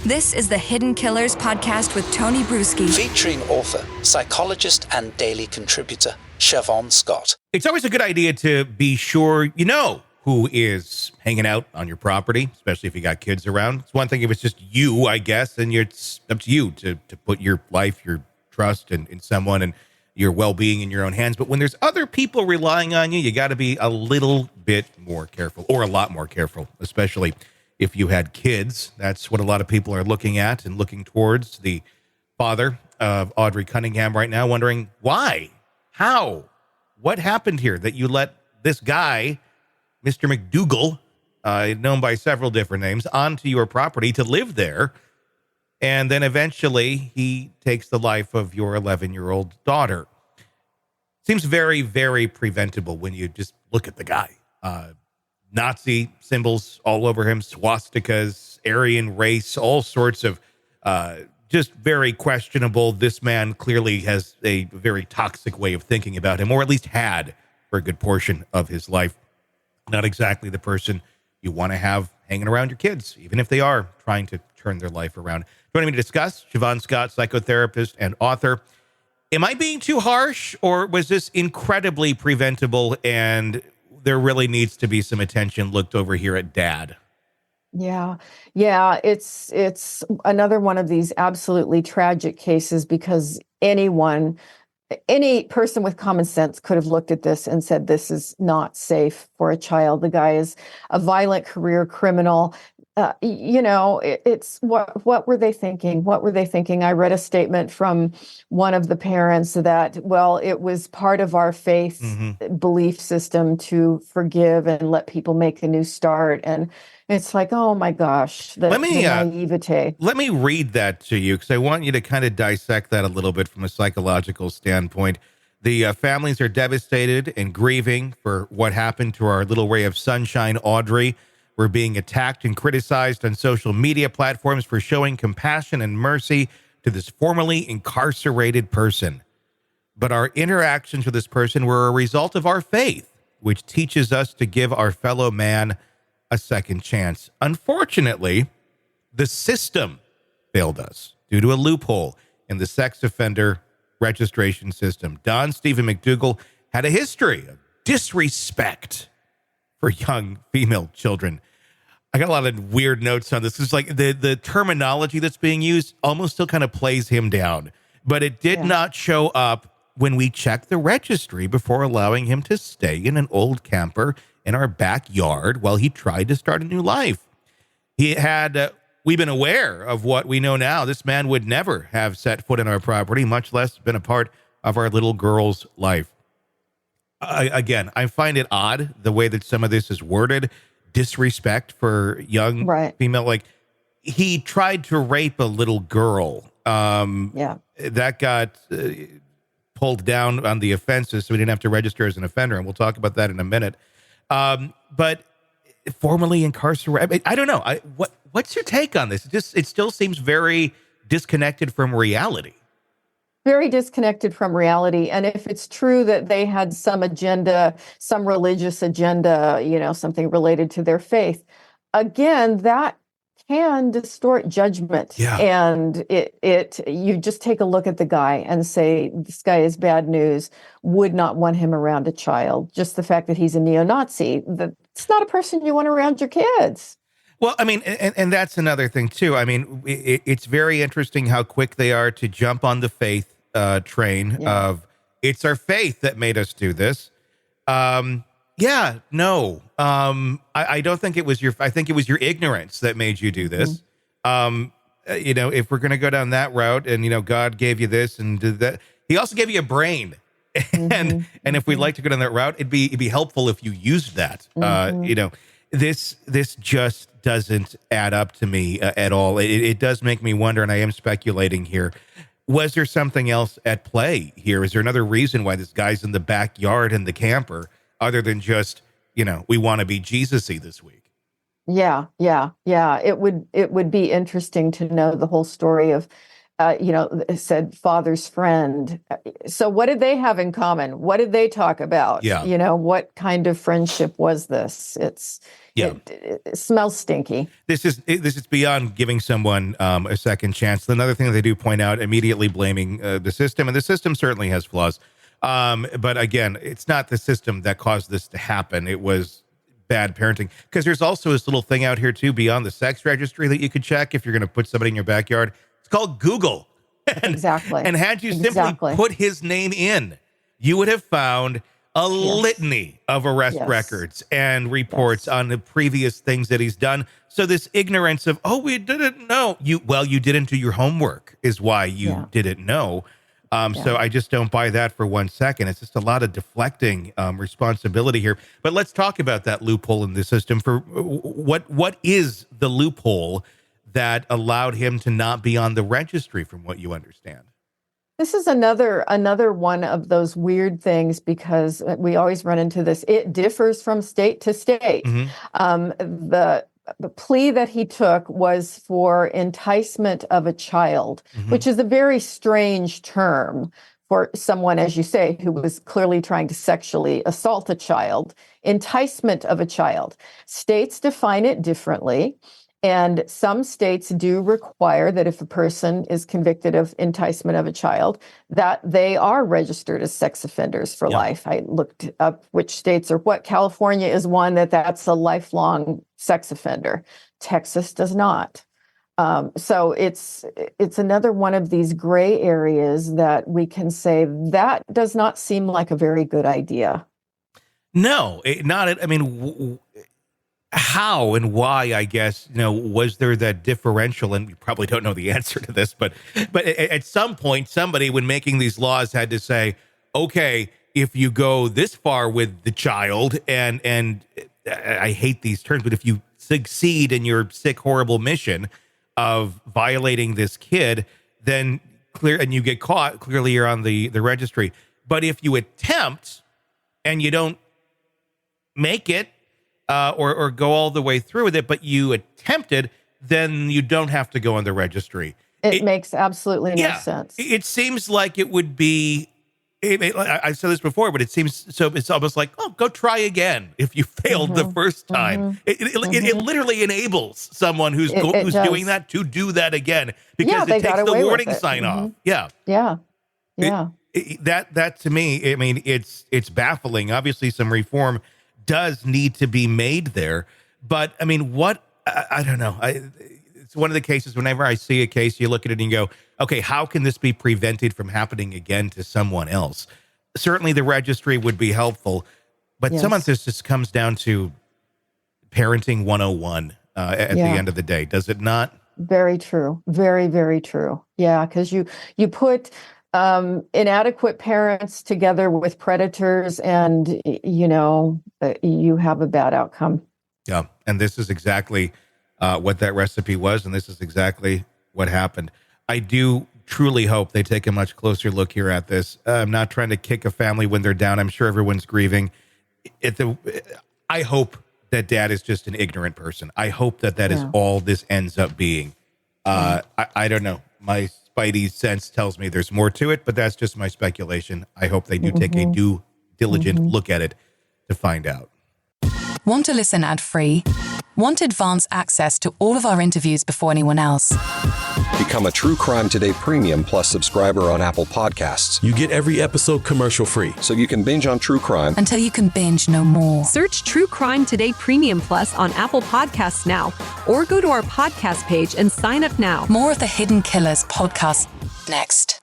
This is the Hidden Killers podcast with Tony Brueski. Featuring author, psychologist, and daily contributor, Shavaun Scott. It's always a good idea to be sure you know who is hanging out on your property, especially if you got kids around. It's one thing if it's just you, I guess, and it's up to you to put your life, your trust in someone and your well-being in your own hands. But when there's other people relying on you, you got to be a little bit more careful, or a lot more careful, especially if you had kids. That's what a lot of people are looking at and looking towards. The father of Audrii Cunningham right now wondering why, how, what happened here that you let this guy, Mr. McDougal, known by several different names, onto your property to live there. And then eventually he takes the life of your 11-year-old daughter. Seems very, very preventable when you just look at the guy. Nazi symbols all over him, swastikas, Aryan race, all sorts of just very questionable. This man clearly has a very toxic way of thinking about him, or at least had for a good portion of his life. Not exactly the person you want to have hanging around your kids, even if they are trying to turn their life around. Joining me to discuss, Shavaun Scott, psychotherapist and author. Am I being too harsh, or was this incredibly preventable and there really needs to be some attention looked over here at Dad? Yeah. It's another one of these absolutely tragic cases, because any person with common sense could have looked at this and said, this is not safe for a child. The guy is a violent career criminal. It's what were they thinking? What were they thinking? I read a statement from one of the parents that, well, it was part of our faith belief system to forgive and let people make a new start. And it's like, oh my gosh, the naivete. Let me read that to you, because I want you to kind of dissect that a little bit from a psychological standpoint. The families are devastated and grieving for what happened to our little ray of sunshine, Audrii. We're being attacked and criticized on social media platforms for showing compassion and mercy to this formerly incarcerated person. But our interactions with this person were a result of our faith, which teaches us to give our fellow man a second chance. Unfortunately, the system failed us due to a loophole in the sex offender registration system. Don Steven McDougal had a history of disrespect for young female children. I got a lot of weird notes on this. It's like the terminology that's being used almost still kind of plays him down, but it did not show up when we checked the registry before allowing him to stay in an old camper in our backyard while he tried to start a new life. We've been aware of what we know now. This man would never have set foot in our property, much less been a part of our little girl's life. Again, I find it odd the way that some of this is worded. Disrespect for young female. Like, he tried to rape a little girl. That got pulled down on the offenses, so we didn't have to register as an offender, and we'll talk about that in a minute. But formerly incarcerated, I don't know. What's your take on this? It still seems very disconnected from reality. Very disconnected from reality. And if it's true that they had some agenda, some religious agenda, something related to their faith, again, that can distort judgment. Yeah. And you just take a look at the guy and say, this guy is bad news, would not want him around a child. Just the fact that he's a neo-Nazi, it's not a person you want around your kids. Well, I mean, and that's another thing too. I mean, it's very interesting how quick they are to jump on the faith train of, it's our faith that made us do this. I don't think it was I think it was your ignorance that made you do this. If we're going to go down that route, and, God gave you this and did that, he also gave you a brain. And if we'd like to go down that route, it'd be helpful if you used that. This just doesn't add up to me at all. It does make me wonder, and I am speculating here. Was there something else at play here? Is there another reason why this guy's in the backyard in the camper, other than just, we want to be Jesus-y this week? Yeah. It would be interesting to know the whole story of said father's friend. So what did they have in common? What did they talk about? Yeah. What kind of friendship was this? It smells stinky. This is beyond giving someone a second chance. Another thing that they do point out, immediately blaming the system, and the system certainly has flaws. But again, it's not the system that caused this to happen. It was bad parenting. Because there's also this little thing out here too, beyond the sex registry, that you could check if you're going to put somebody in your backyard. It's called Google. Exactly. And had you simply put his name in, you would have found a litany of arrest records and reports on the previous things that he's done. So this ignorance of, we didn't know. You didn't do your homework is why you didn't know. So I just don't buy that for 1 second. It's just a lot of deflecting responsibility here. But let's talk about that loophole in the system. For what is the loophole that allowed him to not be on the registry, from what you understand? This is another one of those weird things, because we always run into this. It differs from state to state. The plea that he took was for enticement of a child, which is a very strange term for someone, as you say, who was clearly trying to sexually assault a child. Enticement of a child. States define it differently. And some states do require that if a person is convicted of enticement of a child, that they are registered as sex offenders for life. I looked up which states are what. California is one that's a lifelong sex offender. Texas does not. So it's another one of these gray areas that we can say that does not seem like a very good idea. No, how and why, I guess, was there that differential? And we probably don't know the answer to this, but at some point, somebody, when making these laws, had to say, okay, if you go this far with the child, and I hate these terms, but if you succeed in your sick, horrible mission of violating this kid, then and you get caught, clearly you're on the registry. But if you attempt and you don't make it, or go all the way through with it, but you attempted, then you don't have to go on the registry. It makes absolutely no sense. It seems like it would be, I've said this before, but it's almost like, go try again if you failed the first time. It literally enables someone who's doing that to do that again, because it takes the warning sign off. That to me, it's baffling. Obviously, some reform does need to be made there, but I don't know. It's one of the cases, whenever I see a case, you look at it and you go, okay, how can this be prevented from happening again to someone else? Certainly the registry would be helpful, but some of this just comes down to parenting 101 at the end of the day, does it not? Very true. Very, very true. Yeah, because you put inadequate parents together with predators, and you have a bad outcome. Yeah, and this is exactly what that recipe was, and this is exactly what happened. I do truly hope they take a much closer look here at this. I'm not trying to kick a family when they're down. I'm sure everyone's grieving. I hope that dad is just an ignorant person. I hope that is all this ends up being. I don't know. My spidey sense tells me there's more to it, but that's just my speculation. I hope they do take a due diligent look at it to find out. Want to listen ad-free? Want advanced access to all of our interviews before anyone else? Become a True Crime Today Premium Plus subscriber on Apple Podcasts. You get every episode commercial-free, so you can binge on true crime until you can binge no more. Search True Crime Today Premium Plus on Apple Podcasts now, or go to our podcast page and sign up now. More of the Hidden Killers podcast next.